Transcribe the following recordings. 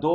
2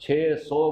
600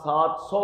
700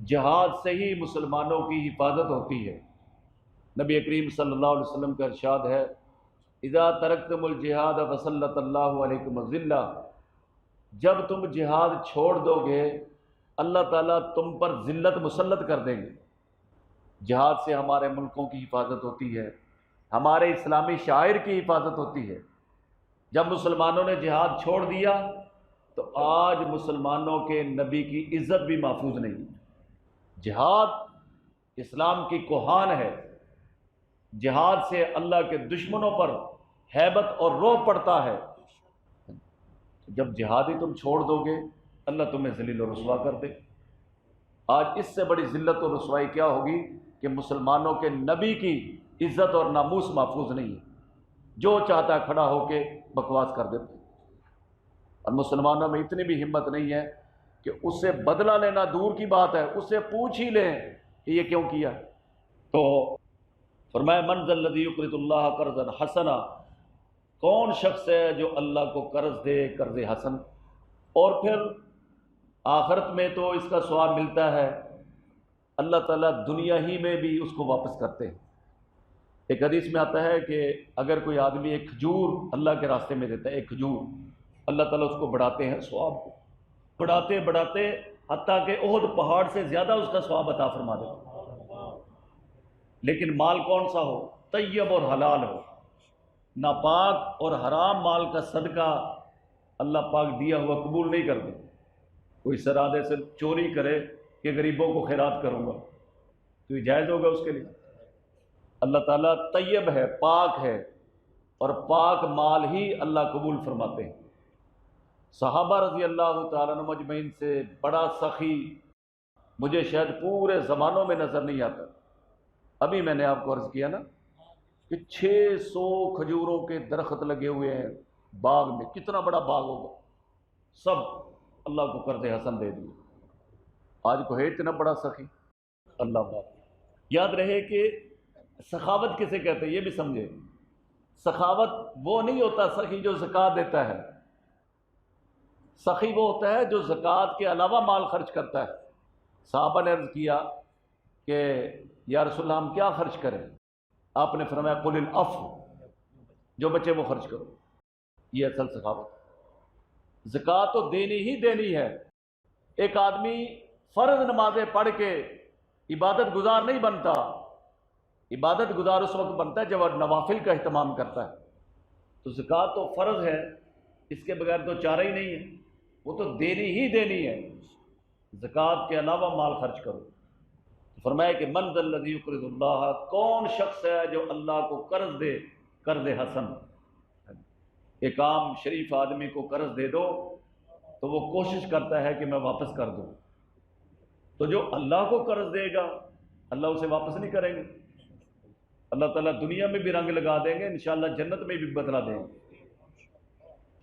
جہاد سے ہی مسلمانوں کی حفاظت ہوتی ہے۔ نبی کریم صلی اللہ علیہ وسلم کا ارشاد ہے، اذا ترکتم الجہاد فسلط اللہ علیکم الذلہ، جب تم جہاد چھوڑ دو گے اللہ تعالیٰ تم پر ذلت مسلط کر دیں گے۔ جہاد سے ہمارے ملکوں کی حفاظت ہوتی ہے، ہمارے اسلامی شاعر کی حفاظت ہوتی ہے۔ جب مسلمانوں نے جہاد چھوڑ دیا تو آج مسلمانوں کے نبی کی عزت بھی محفوظ نہیں۔ جہاد اسلام کی کوہان ہے، جہاد سے اللہ کے دشمنوں پر ہیبت اور رعب پڑتا ہے۔ جب جہاد ہی تم چھوڑ دو گے اللہ تمہیں ذلیل و رسوا کر دے۔ آج اس سے بڑی ذلت و رسوائی کیا ہوگی کہ مسلمانوں کے نبی کی عزت اور ناموس محفوظ نہیں ہے، جو چاہتا ہے کھڑا ہو کے بکواس کر دیتے ہیں۔ اور مسلمانوں میں اتنی بھی ہمت نہیں ہے کہ اس سے بدلہ لینا دور کی بات ہے، اس سے پوچھ ہی لیں کہ یہ کیوں کیا۔ تو فرمایا من ذا الذی یقرض اللہ قرضا حسنا، کون شخص ہے جو اللہ کو قرض دے قرض حسن، اور پھر آخرت میں تو اس کا ثواب ملتا ہے، اللہ تعالیٰ دنیا ہی میں بھی اس کو واپس کرتے ہیں۔ ایک حدیث میں آتا ہے کہ اگر کوئی آدمی ایک کھجور اللہ کے راستے میں دیتا ہے، ایک کھجور، اللہ تعالیٰ اس کو بڑھاتے ہیں ثواب کو، بڑھاتے بڑھاتے حتیٰ کہ احد پہاڑ سے زیادہ اس کا ثواب عطا فرما دیتے ہیں۔ لیکن مال کون سا ہو؟ طیب اور حلال ہو۔ ناپاک اور حرام مال کا صدقہ اللہ پاک دیا ہوا قبول نہیں کرتے۔ کوئی سرادے سے چوری کرے کہ غریبوں کو خیرات کروں گا تو یہ جائز ہوگا اس کے لیے؟ اللہ تعالیٰ طیب ہے، پاک ہے، اور پاک مال ہی اللہ قبول فرماتے ہیں۔ صحابہ رضی اللہ تعالیٰ عنہ مجمعین سے بڑا سخی مجھے شاید پورے زمانوں میں نظر نہیں آتا۔ ابھی میں نے آپ کو عرض کیا نا کہ 600 کھجوروں کے درخت لگے ہوئے ہیں باغ میں، کتنا بڑا باغ ہوگا، سب اللہ کو قرض حسن دے دیے۔ آج کو ہے اتنا بڑا سخی اللہ پاک۔ یاد رہے کہ سخاوت کسے کہتے ہیں یہ بھی سمجھے۔ سخاوت وہ نہیں ہوتا سخی جو زکوٰۃ دیتا ہے، سخی وہ ہوتا ہے جو زکوٰۃ کے علاوہ مال خرچ کرتا ہے۔ صحابہ نے عرض کیا کہ یا رسول اللہ ہم کیا خرچ کریں؟ آپ نے فرمایا قل العفو، جو بچے وہ خرچ کرو۔ یہ اصل سخاوت۔ زکوٰۃ تو دینی ہی دینی ہے۔ ایک آدمی فرض نمازیں پڑھ کے عبادت گزار نہیں بنتا، عبادت گزار اس وقت بنتا ہے جب وہ نوافل کا اہتمام کرتا ہے۔ تو زکوٰۃ تو فرض ہے، اس کے بغیر تو چارہ ہی نہیں ہے، وہ تو دینی ہی دینی ہے۔ زکوٰۃ کے علاوہ مال خرچ کرو۔ فرمایا کہ من ذا الذی یقرض اللہ، کون شخص ہے جو اللہ کو قرض دے قرض حسن۔ ایک عام شریف آدمی کو قرض دے دو تو وہ کوشش کرتا ہے کہ میں واپس کر دوں، تو جو اللہ کو قرض دے گا اللہ اسے واپس نہیں کریں گے۔ اللہ تعالیٰ دنیا میں بھی رنگ لگا دیں گے، انشاءاللہ جنت میں بھی بدلا دیں گے۔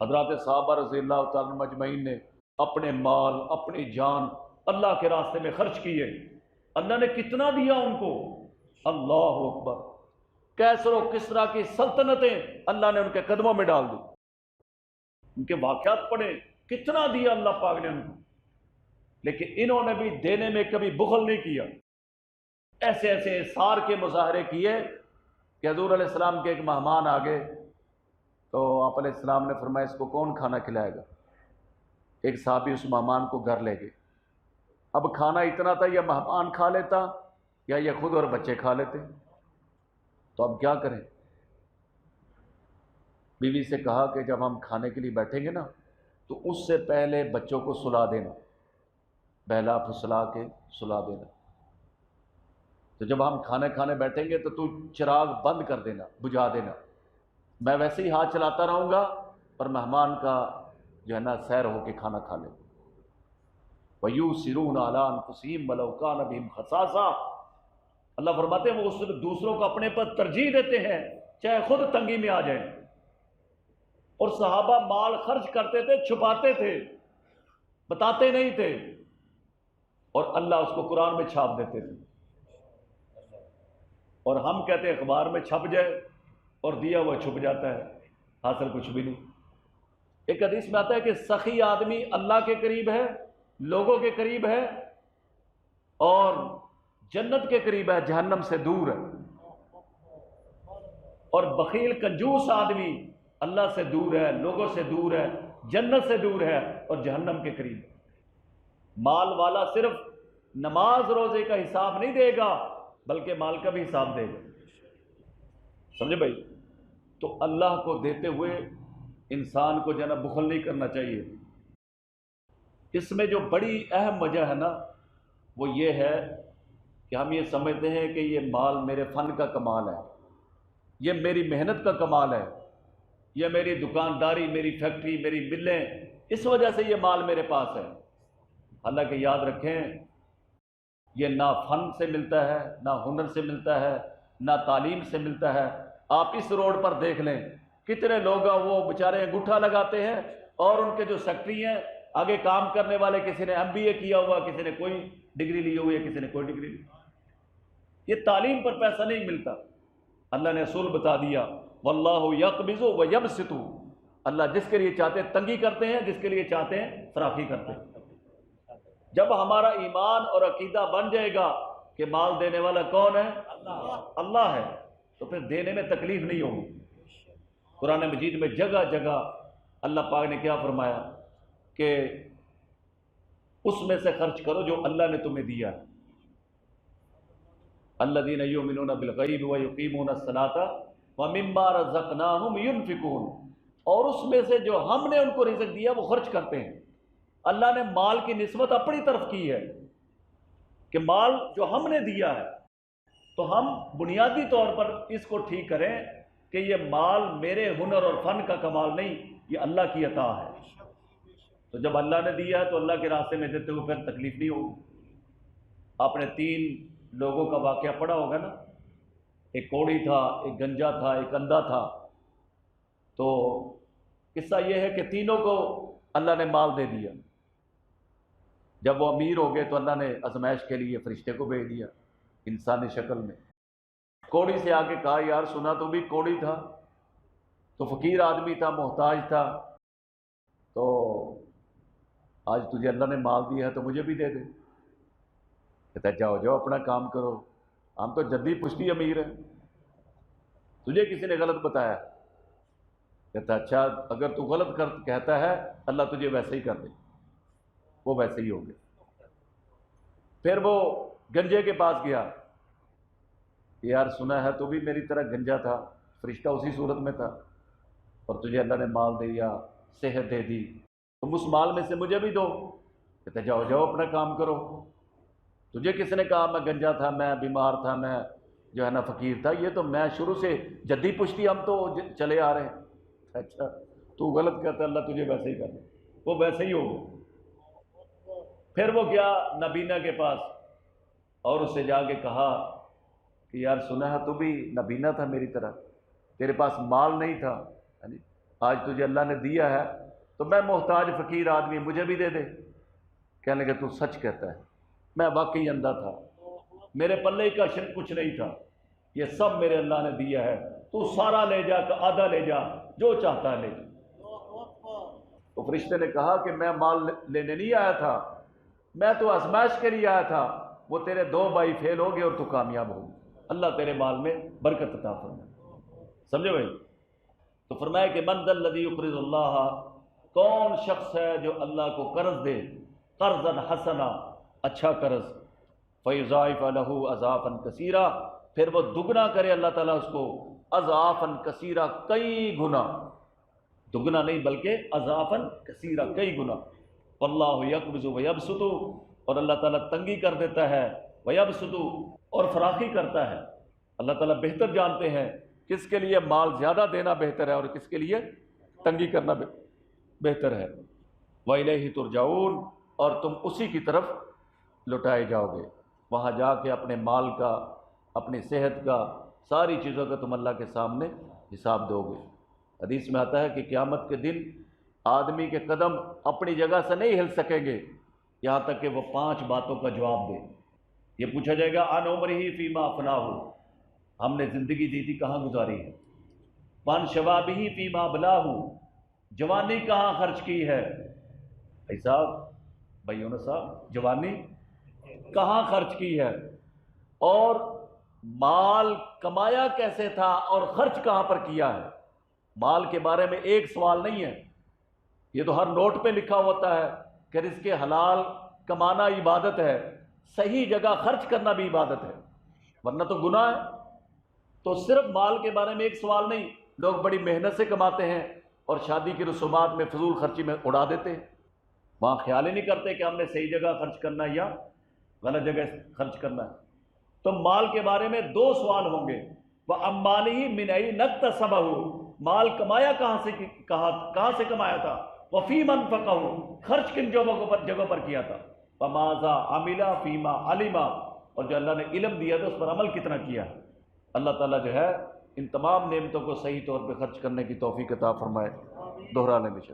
حضرات صحابہ رضی اللہ تعالیٰ عنہم اجمعین نے اپنے مال اپنی جان اللہ کے راستے میں خرچ کیے۔ اللہ نے کتنا دیا ان کو، اللہ اکبر۔ کیسر و کسریٰ کی سلطنتیں اللہ نے ان کے قدموں میں ڈال دی۔ ان کے واقعات پڑھیں، کتنا دیا اللہ پاک نے ان کو، لیکن انہوں نے بھی دینے میں کبھی بخل نہیں کیا۔ ایسے ایسے اثار کے مظاہرے کیے کہ حضور علیہ السلام کے ایک مہمان آ گئے تو آپ علیہ السلام نے فرمایا اس کو کون کھانا کھلائے گا؟ ایک صحابی اس مہمان کو گھر لے گئے۔ اب کھانا اتنا تھا، یا مہمان کھا لیتا یا یہ خود اور بچے کھا لیتے، تو اب کیا کریں؟ بیوی سے کہا کہ جب ہم کھانے کے لیے بیٹھیں گے نا تو اس سے پہلے بچوں کو سلا دینا، بہلا پھسلا کے سلا دینا۔ تو جب ہم کھانے بیٹھیں گے تو چراغ بند کر دینا، بجھا دینا، میں ویسے ہی ہاتھ چلاتا رہوں گا اور مہمان کا جو ہے نا سیر ہو کے کھانا کھا لیں۔ وَيُؤْثِرُونَ عَلَىٰ أَنفُسِهِمْ وَلَوْ كَانَ بِهِمْ خَصَاصَةٌ، اللہ فرماتے ہیں وہ دوسروں کو اپنے پر ترجیح دیتے ہیں چاہے خود تنگی میں آ جائیں۔ اور صحابہ مال خرچ کرتے تھے، چھپاتے تھے، بتاتے نہیں تھے، اور اللہ اس کو قرآن میں چھاپ دیتے تھے۔ اور ہم کہتے ہیں اخبار میں چھپ جائے اور دیا ہوا چھپ جاتا ہے، حاصل کچھ بھی نہیں۔ ایک حدیث میں آتا ہے کہ سخی آدمی اللہ کے قریب ہے، لوگوں کے قریب ہے، اور جنت کے قریب ہے، جہنم سے دور ہے۔ اور بخیل کنجوس آدمی اللہ سے دور ہے، لوگوں سے دور ہے، جنت سے دور ہے اور جہنم کے قریب ہے۔ مال والا صرف نماز روزے کا حساب نہیں دے گا بلکہ مال کا بھی حساب دے گا، سمجھے بھائی؟ تو اللہ کو دیتے ہوئے انسان کو جو ہے نا بخل نہیں کرنا چاہیے۔ اس میں جو بڑی اہم وجہ ہے نا وہ یہ ہے کہ ہم یہ سمجھتے ہیں کہ یہ مال میرے فن کا کمال ہے، یہ میری محنت کا کمال ہے، یہ میری دکانداری، میری فیکٹری، میری ملیں، اس وجہ سے یہ مال میرے پاس ہے۔ حالانکہ یاد رکھیں یہ نہ فن سے ملتا ہے، نہ ہنر سے ملتا ہے، نہ تعلیم سے ملتا ہے۔ آپ اس روڈ پر دیکھ لیں کتنے لوگ وہ بیچارے انگوٹھا لگاتے ہیں اور ان کے جو سیکٹری ہیں آگے کام کرنے والے کسی نے MBA کیا ہوا، کسی نے کوئی ڈگری لی ہوئی ہے، کسی نے کوئی ڈگری لی۔ یہ تعلیم پر پیسہ نہیں ملتا۔ اللہ نے اصول بتا دیا، واللہ یقبض ویبسط، اللہ جس کے لیے چاہتے ہیں تنگی کرتے ہیں، جس کے لیے چاہتے ہیں فراخی کرتے ہیں۔ جب ہمارا ایمان اور عقیدہ بن جائے گا کہ مال دینے والا کون ہے؟ اللہ ہے، تو پھر دینے میں تکلیف نہیں ہوگی۔ قرآن مجید میں جگہ جگہ اللہ پاک نے کیا فرمایا کہ اس میں سے خرچ کرو جو اللہ نے تمہیں دیا ہے۔ الذین یؤمنون بالغیب ویقیمون الصلاۃ ومما رزقناہم ینفقون، اور اس میں سے جو ہم نے ان کو رزق دیا وہ خرچ کرتے ہیں۔ اللہ نے مال کی نسبت اپنی طرف کی ہے کہ مال جو ہم نے دیا ہے، تو ہم بنیادی طور پر اس کو ٹھیک کریں کہ یہ مال میرے ہنر اور فن کا کمال نہیں، یہ اللہ کی عطا ہے۔ تو جب اللہ نے دیا ہے تو اللہ کے راستے میں دیتے ہوئے پھر تکلیف نہیں ہوگی۔ آپ نے 3 لوگوں کا واقعہ پڑھا ہوگا نا، ایک کوڑی تھا، ایک گنجا تھا، ایک اندھا تھا۔ تو قصہ یہ ہے کہ تینوں کو اللہ نے مال دے دیا۔ جب وہ امیر ہو گئے تو اللہ نے آزمائش کے لیے فرشتے کو بھیج دیا انسانی شکل میں۔ کوڑی سے آ کے کہا، یار سنا تو بھی کوڑی تھا، تو فقیر آدمی تھا، محتاج تھا، تو آج تجھے اللہ نے مال دیا ہے تو مجھے بھی دے دے۔ کہتا ہے جاؤ جاؤ اپنا کام کرو، ہم تو جدی پشتی امیر ہیں، تجھے کسی نے غلط بتایا؟ کہتا اچھا اگر تو غلط کہتا ہے اللہ تجھے ویسے ہی کر دے۔ وہ ویسے ہی ہو گئے۔ پھر وہ گنجے کے پاس گیا، یار سنا ہے تو بھی میری طرح گنجا تھا، فرشتہ اسی صورت میں تھا، اور تجھے اللہ نے مال دیا، صحت دے دی، تم اس مال میں سے مجھے بھی دو۔ کہتے جاؤ جاؤ اپنا کام کرو، تجھے کس نے کہا میں گنجا تھا، میں بیمار تھا، میں جو ہے نا فقیر تھا؟ یہ تو میں شروع سے جدی پشتی، ہم تو چلے آ رہے ہیں۔ اچھا تو غلط کہتا ہے اللہ تجھے ویسے ہی کر دے۔ وہ ویسے ہی ہو گیا۔ پھر وہ گیا نبینا کے پاس اور اس سے جا کے کہا کہ یار سنا ہے تو بھی نبینا تھا میری طرح، تیرے پاس مال نہیں تھا، آج تجھے اللہ نے دیا ہے تو میں محتاج فقیر آدمی، مجھے بھی دے دے۔ کہنے لگے تو سچ کہتا ہے، میں واقعی اندھا تھا، میرے پلے کا کچھ نہیں تھا، یہ سب میرے اللہ نے دیا ہے، تو سارا لے جا، آدھا لے جا، جو چاہتا ہے لے جا۔ تو فرشتے نے کہا کہ میں مال لینے نہیں آیا تھا، میں تو آزمائش کے لیے آیا تھا، وہ تیرے 2 بھائی فیل ہو گئے اور تو کامیاب ہو گئے، اللہ تیرے مال میں برکت عطا فرمائے۔ سمجھے بھائی؟ تو فرمایا کہ من ذا الذی یقرض اللہ، کون شخص ہے جو اللہ کو قرض دے، قرضا حسنا، اچھا قرض، فیضاعف لہ اضعافا کثیرا، پھر وہ دگنا کرے اللہ تعالیٰ اس کو، اضعافا کثیرا، کئی گنا، دگنا نہیں بلکہ اضعافا کثیرا، کئی گنا۔ واللہ یقبض ویبسط، اور اللہ تعالیٰ تنگی کر دیتا ہے، ویبسط، اور فراخی کرتا ہے۔ اللہ تعالیٰ بہتر جانتے ہیں کس کے لیے مال زیادہ دینا بہتر ہے اور کس کے لیے تنگی کرنا بہتر ہے۔ وَإِلَيْهِ تُرْجَعُونَ، اور تم اسی کی طرف لوٹائے جاؤ گے، وہاں جا کے اپنے مال کا، اپنی صحت کا، ساری چیزوں کا تم اللہ کے سامنے حساب دو گے۔ حدیث میں آتا ہے کہ قیامت کے دن آدمی کے قدم اپنی جگہ سے نہیں ہل سکیں گے یہاں تک کہ وہ 5 باتوں کا جواب دے۔ یہ پوچھا جائے گا عن عمرہ فیما افناہ، ہم نے زندگی دی تھی کہاں گزاری ہے؟ وعن شبابہ فیما ابلاہ، جوانی کہاں خرچ کی ہے؟ بھائی صاحب، بھائیوں نے صاحب، جوانی کہاں خرچ کی ہے، اور مال کمایا کیسے تھا اور خرچ کہاں پر کیا ہے۔ مال کے بارے میں ایک سوال نہیں ہے، یہ تو ہر نوٹ پہ لکھا ہوتا ہے کہ رزق حلال کمانا عبادت ہے، صحیح جگہ خرچ کرنا بھی عبادت ہے، ورنہ تو گناہ ہے۔ تو صرف مال کے بارے میں ایک سوال نہیں، لوگ بڑی محنت سے کماتے ہیں اور شادی کی رسومات میں فضول خرچی میں اڑا دیتے ہیں، وہاں خیال ہی نہیں کرتے کہ ہم نے صحیح جگہ خرچ کرنا ہے یا غلط جگہ خرچ کرنا ہے۔ تو مال کے بارے میں دو سوال ہوں گے، وَأَمَّالِهِ مِنْ أَيْنَ اكْتَسَبَهُ، مال کمایا کہاں سے کمایا تھا، وَفِيمَ أَنفَقَهُ، خرچ کن جگہوں پر کیا تھا، وَمَاذَا عَمِلَ فِيمَا عَلِمَ، اور جو اللہ نے علم دیا تھا اس پر عمل کتنا کیا۔ اللہ تعالیٰ جو ہے ان تمام نعمتوں کو صحیح طور پہ خرچ کرنے کی توفیق عطا فرمائے۔ دوہرانے میں